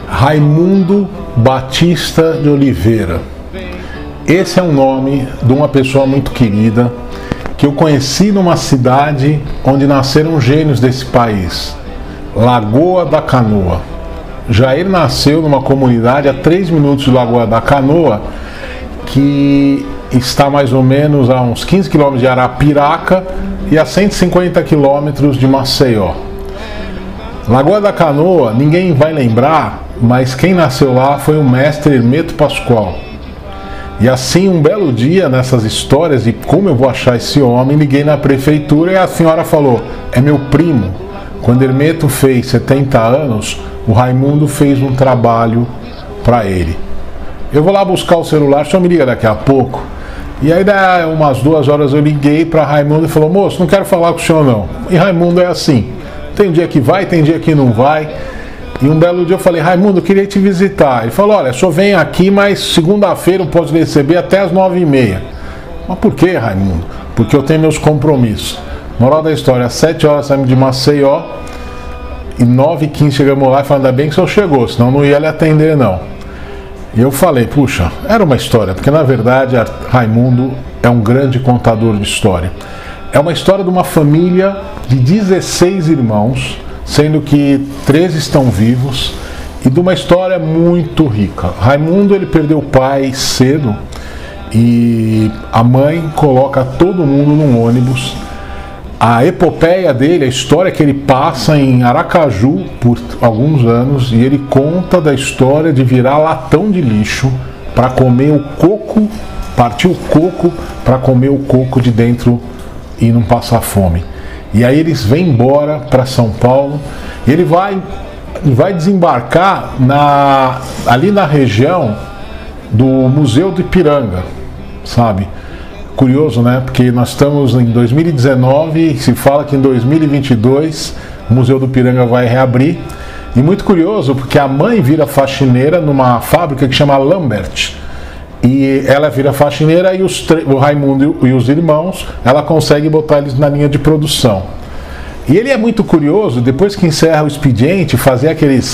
Raimundo Batista de Oliveira. Esse é um nome de uma pessoa muito querida, que eu conheci numa cidade onde nasceram gênios desse país, Lagoa da Canoa. Jair nasceu numa comunidade a 3 minutos de Lagoa da Canoa, que está mais ou menos a uns 15 quilômetros de Arapiraca e a 150 quilômetros de Maceió. Lagoa da Canoa, ninguém vai lembrar, mas quem nasceu lá foi o mestre Hermeto Pascoal. E assim, um belo dia, nessas histórias de como eu vou achar esse homem, liguei na prefeitura e a senhora falou: é meu primo. Quando Hermeto fez 70 anos, o Raimundo fez um trabalho para ele. Eu vou lá buscar o celular, só me liga daqui a pouco. E aí, daí umas 2 horas eu liguei para Raimundo e falou: moço, não quero falar com o senhor não. E Raimundo é assim, tem dia que vai, tem dia que não vai. E um belo dia eu falei: Raimundo, eu queria te visitar. Ele falou: olha, só vem aqui, mas segunda-feira eu posso receber até as 9h30. Mas por que, Raimundo? Porque eu tenho meus compromissos. Moral da história, às 7 horas saímos de Maceió e 9h15 chegamos lá e falamos: ainda bem que o senhor chegou, senão não ia lhe atender não. E eu falei: puxa, era uma história, porque na verdade Raimundo é um grande contador de história. É uma história de uma família de 16 irmãos, sendo que 13 estão vivos, e de uma história muito rica. Raimundo, ele perdeu o pai cedo e a mãe coloca todo mundo num ônibus. A epopeia dele, a história que ele passa em Aracaju por alguns anos, e ele conta da história de virar latão de lixo para comer o coco, partir o coco para comer o coco de dentro e não passar fome. E aí eles vêm embora para São Paulo, e ele vai desembarcar ali na região do Museu do Ipiranga, sabe? Curioso, né? Porque nós estamos em 2019 e se fala que em 2022 o Museu do Ipiranga vai reabrir. E muito curioso, porque a mãe vira faxineira numa fábrica que chama Lambert. E ela vira faxineira e o Raimundo e os irmãos, ela consegue botar eles na linha de produção. E ele é muito curioso, depois que encerra o expediente, fazer aqueles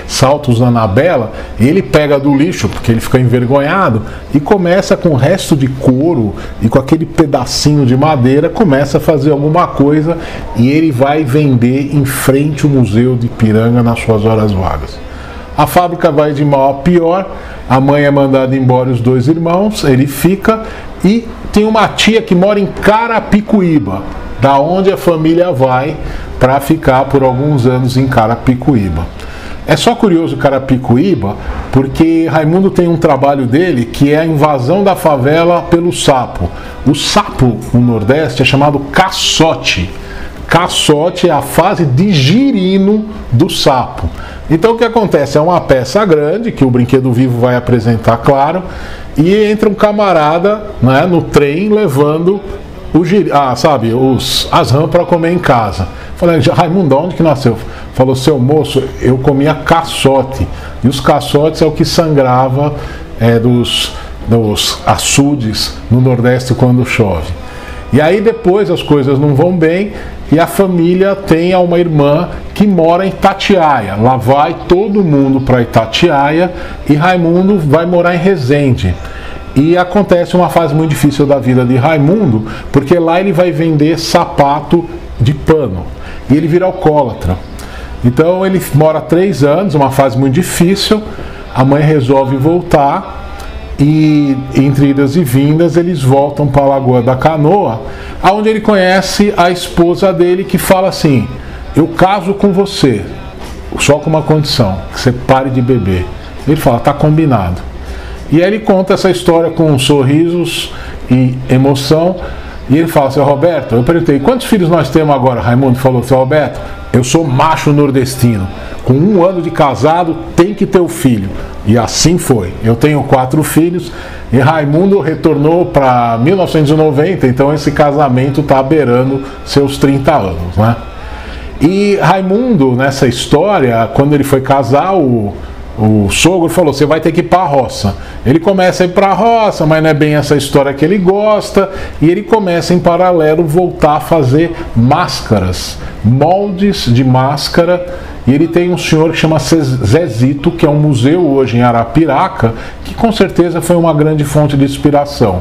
saltos na Anabela, ele pega do lixo, porque ele fica envergonhado, e começa com o resto de couro e com aquele pedacinho de madeira, começa a fazer alguma coisa, e ele vai vender em frente ao Museu de Ipiranga nas suas horas vagas. A fábrica vai de mal a pior, a mãe é mandada embora, os 2 irmãos, ele fica, e tem uma tia que mora em Carapicuíba, da onde a família vai para ficar por alguns anos em Carapicuíba. É só curioso Carapicuíba, porque Raimundo tem um trabalho dele que é a invasão da favela pelo sapo. O sapo no Nordeste é chamado caçote. Caçote é a fase de girino do sapo. Então o que acontece? É uma peça grande que o Brinquedo Vivo vai apresentar, claro, e entra um camarada, né, no trem levando as rãs para comer em casa. Falei: Raimundo, onde que nasceu? Falou: seu moço, eu comia caçote. E os caçotes é o que sangrava dos açudes no Nordeste quando chove. E aí depois as coisas não vão bem e a família tem uma irmã que mora em Itatiaia. Lá vai todo mundo para Itatiaia e Raimundo vai morar em Resende. E acontece uma fase muito difícil da vida de Raimundo, porque lá ele vai vender sapato de pano. E ele vira alcoólatra. Então ele mora 3 anos, uma fase muito difícil. A mãe resolve voltar. E entre idas e vindas eles voltam para a Lagoa da Canoa, onde ele conhece a esposa dele, que fala assim: eu caso com você, só com uma condição, que você pare de beber. Ele fala: tá combinado. E aí ele conta essa história com sorrisos e emoção. E ele fala: seu Roberto, eu perguntei: quantos filhos nós temos agora? Raimundo falou: seu Roberto, eu sou macho nordestino, com 1 ano de casado tem que ter o filho. E assim foi. Eu tenho 4 filhos e Raimundo retornou para 1990, então esse casamento está beirando seus 30 anos, né? E Raimundo, nessa história, quando ele foi casar, o sogro falou: você vai ter que ir para a roça. Ele começa a ir para a roça, mas não é bem essa história que ele gosta, e ele começa em paralelo voltar a fazer máscaras, moldes de máscara, e ele tem um senhor que chama Zezito, que é um museu hoje em Arapiraca, que com certeza foi uma grande fonte de inspiração.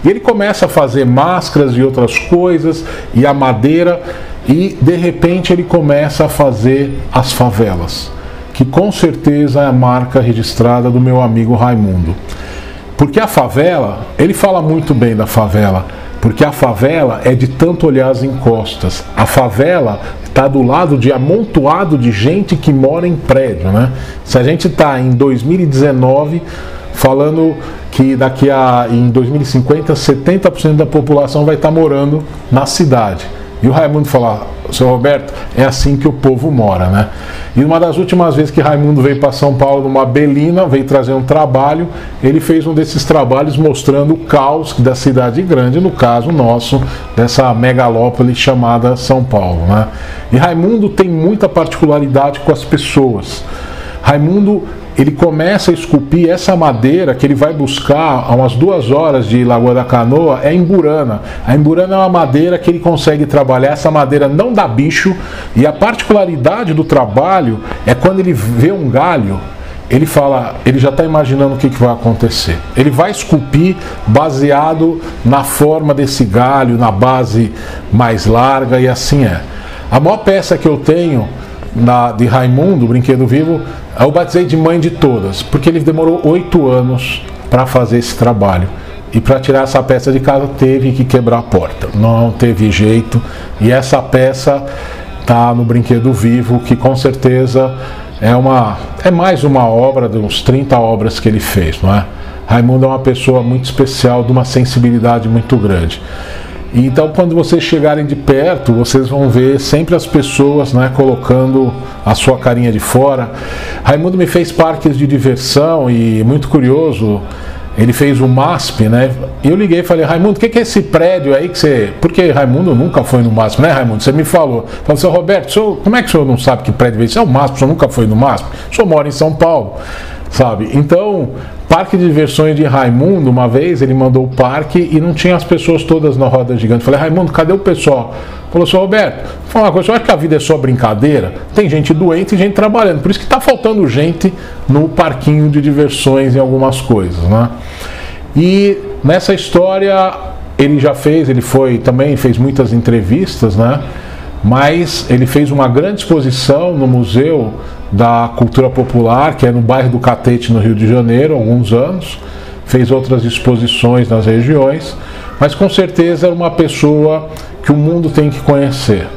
E ele começa a fazer máscaras e outras coisas, e a madeira, e de repente ele começa a fazer as favelas, que com certeza é a marca registrada do meu amigo Raimundo. Porque a favela, ele fala muito bem da favela, porque a favela é de tanto olhar as encostas. A favela está do lado de amontoado de gente que mora em prédio, né? Se a gente está em 2019 falando que em 2050 70% da população vai estar morando na cidade. E o Raimundo fala: seu Roberto, é assim que o povo mora, né? E uma das últimas vezes que Raimundo veio para São Paulo numa belina, veio trazer um trabalho, ele fez um desses trabalhos mostrando o caos da cidade grande, no caso nosso, dessa megalópole chamada São Paulo, né? E Raimundo tem muita particularidade com as pessoas. Raimundo, ele começa a esculpir essa madeira que ele vai buscar a umas 2 horas de Lagoa da Canoa, é emburana. A emburana é uma madeira que ele consegue trabalhar, essa madeira não dá bicho, e a particularidade do trabalho é quando ele vê um galho, ele fala, ele já está imaginando o que vai acontecer. Ele vai esculpir baseado na forma desse galho, na base mais larga, e assim é. A maior peça que eu tenho de Raimundo, Brinquedo Vivo, eu batizei de mãe de todas, porque ele demorou 8 anos para fazer esse trabalho. E para tirar essa peça de casa teve que quebrar a porta, não teve jeito. E essa peça está no Brinquedo Vivo, que com certeza é mais uma obra de uns 30 obras que ele fez, não é? Raimundo é uma pessoa muito especial, de uma sensibilidade muito grande. Então, quando vocês chegarem de perto, vocês vão ver sempre as pessoas, né, colocando a sua carinha de fora. Raimundo me fez parques de diversão e, muito curioso, ele fez o MASP, né? E eu liguei e falei: Raimundo, o que é esse prédio aí que você... Porque Raimundo nunca foi no MASP, né, Raimundo? Você me falou. Falei: seu Roberto, como é que o senhor não sabe que prédio é esse? É o MASP, o senhor nunca foi no MASP? O senhor mora em São Paulo, sabe? Então... Parque de diversões de Raimundo, uma vez ele mandou o parque e não tinha as pessoas todas na roda gigante. Falei: Raimundo, cadê o pessoal? Falou: seu Roberto, vou falar uma coisa, você acha que a vida é só brincadeira? Tem gente doente e gente trabalhando, por isso que está faltando gente no parquinho de diversões em algumas coisas, né? E nessa história ele também fez muitas entrevistas, né? Mas ele fez uma grande exposição no Museu da Cultura Popular, que é no bairro do Catete, no Rio de Janeiro, há alguns anos. Fez outras exposições nas regiões, mas com certeza é uma pessoa que o mundo tem que conhecer.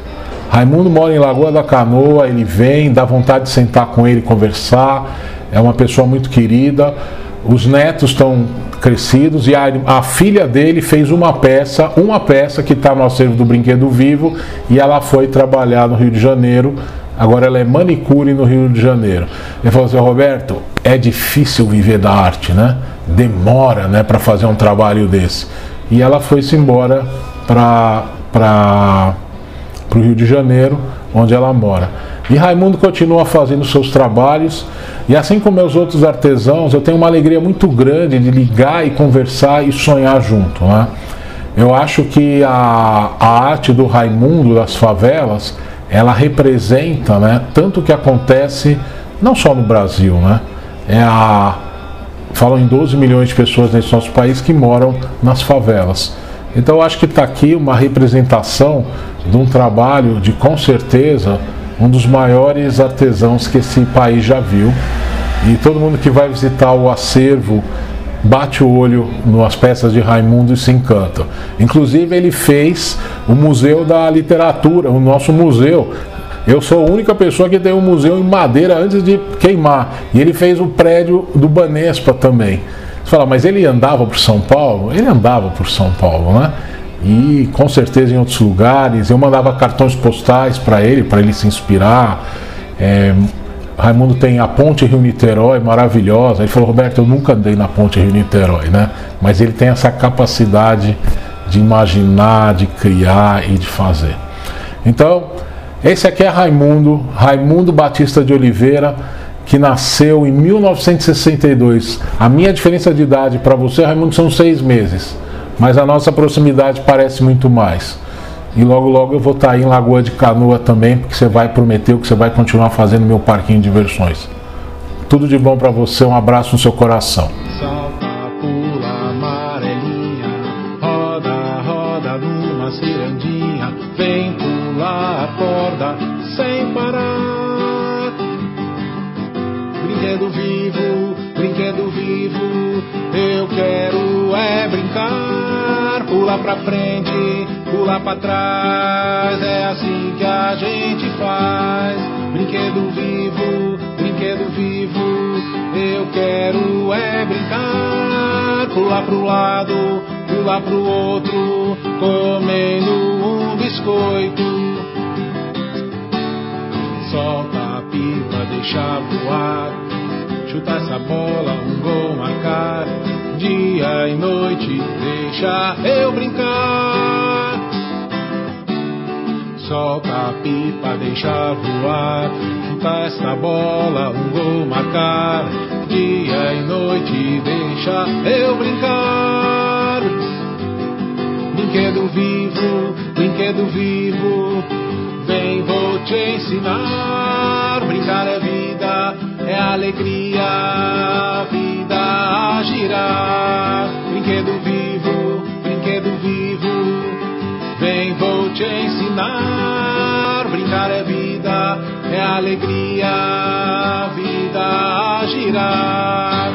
Raimundo mora em Lagoa da Canoa, ele vem, dá vontade de sentar com ele e conversar, é uma pessoa muito querida. Os netos estão crescidos e a filha dele fez uma peça que está no acervo do Brinquedo Vivo, e ela foi trabalhar no Rio de Janeiro. Agora ela é manicure no Rio de Janeiro. Ele falou assim: Roberto, é difícil viver da arte, né? Demora, né, para fazer um trabalho desse. E ela foi-se embora para o Rio de Janeiro, onde ela mora. E Raimundo continua fazendo seus trabalhos. E assim como meus outros artesãos, eu tenho uma alegria muito grande de ligar e conversar e sonhar junto, né? Eu acho que a arte do Raimundo das favelas, ela representa, né, tanto o que acontece não só no Brasil, né? Falam em 12 milhões de pessoas nesse nosso país que moram nas favelas. Então eu acho que está aqui uma representação de um trabalho de, com certeza, um dos maiores artesãos que esse país já viu. E todo mundo que vai visitar o acervo bate o olho nas peças de Raimundo e se encanta. Inclusive ele fez o Museu da Literatura, o nosso museu. Eu sou a única pessoa que tem um museu em madeira antes de queimar. E ele fez o prédio do Banespa também. Você fala: mas ele andava por São Paulo? Ele andava por São Paulo, né? E com certeza em outros lugares. Eu mandava cartões postais para ele se inspirar. Raimundo tem a Ponte Rio-Niterói, maravilhosa. Ele falou: Roberto, eu nunca andei na Ponte Rio-Niterói, né? Mas ele tem essa capacidade de imaginar, de criar e de fazer. Então, esse aqui é Raimundo Batista de Oliveira, que nasceu em 1962. A minha diferença de idade para você, Raimundo, são 6 meses. Mas a nossa proximidade parece muito mais. E logo logo eu vou estar aí em Lagoa de Canoa também, porque você vai prometer que você vai continuar fazendo meu parquinho de diversões. Tudo de bom para você, um abraço no seu coração. Salta, pula, amarelinha, roda, roda numa cirandinha, vem pular a corda sem parar. Brinquedo vivo, eu quero é brincar. Pula pra frente, pula pra trás, é assim que a gente faz. Brinquedo vivo, eu quero é brincar. Pular pro lado, pular pro outro, comendo um biscoito. Solta a pipa, deixa voar, chuta essa bola, um gol marcar. Dia e noite, deixa eu brincar. Solta a pipa, deixa voar, chuta essa bola, um gol marcar. Dia e noite, deixa eu brincar. Brinquedo vivo, vem, vou te ensinar. Brincar é vida, é alegria, a vida a girar. Brinquedo vivo, vem, vou te ensinar. Brincar é vida, é alegria, a vida a girar.